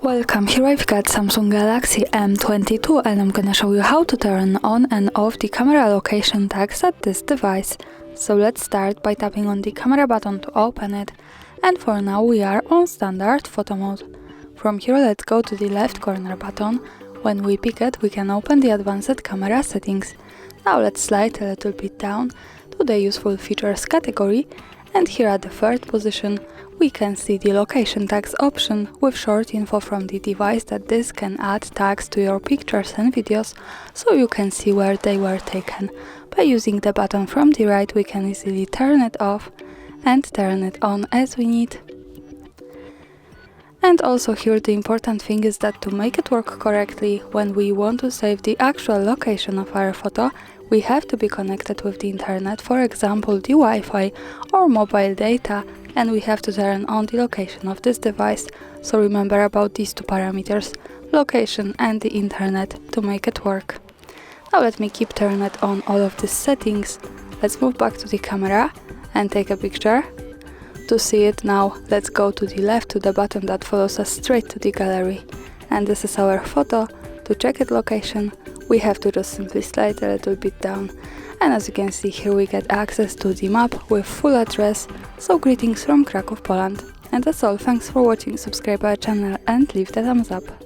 Welcome, here I've got Samsung Galaxy M22 and I'm gonna show you how to turn on and off the camera location tags at this device. So let's start by tapping on the camera button to open it, and for now we are on standard photo mode. From here let's go to the left corner button. When we pick it, we can open the advanced camera settings. Now let's slide a little bit down to the useful features category, and here at the third position we can see the location tags option with short info from the device that this can add tags to your pictures and videos so you can see where they were taken. By using the button from the right we can easily turn it off and turn it on as we need. And also here the important thing is that to make it work correctly, when we want to save the actual location of our photo, we have to be connected with the internet, for example the Wi-Fi or mobile data, and we have to turn on the location of this device. So remember about these two parameters, location and the internet, to make it work. Now let me keep turning it on all of these settings. Let's move back to the camera and take a picture. To see it now, let's go to the left to the button that follows us straight to the gallery. And this is our photo. To check its location, we have to just simply slide a little bit down. And as you can see here we get access to the map with full address. So greetings from Kraków, Poland. And that's all, thanks for watching, subscribe our channel and leave the thumbs up.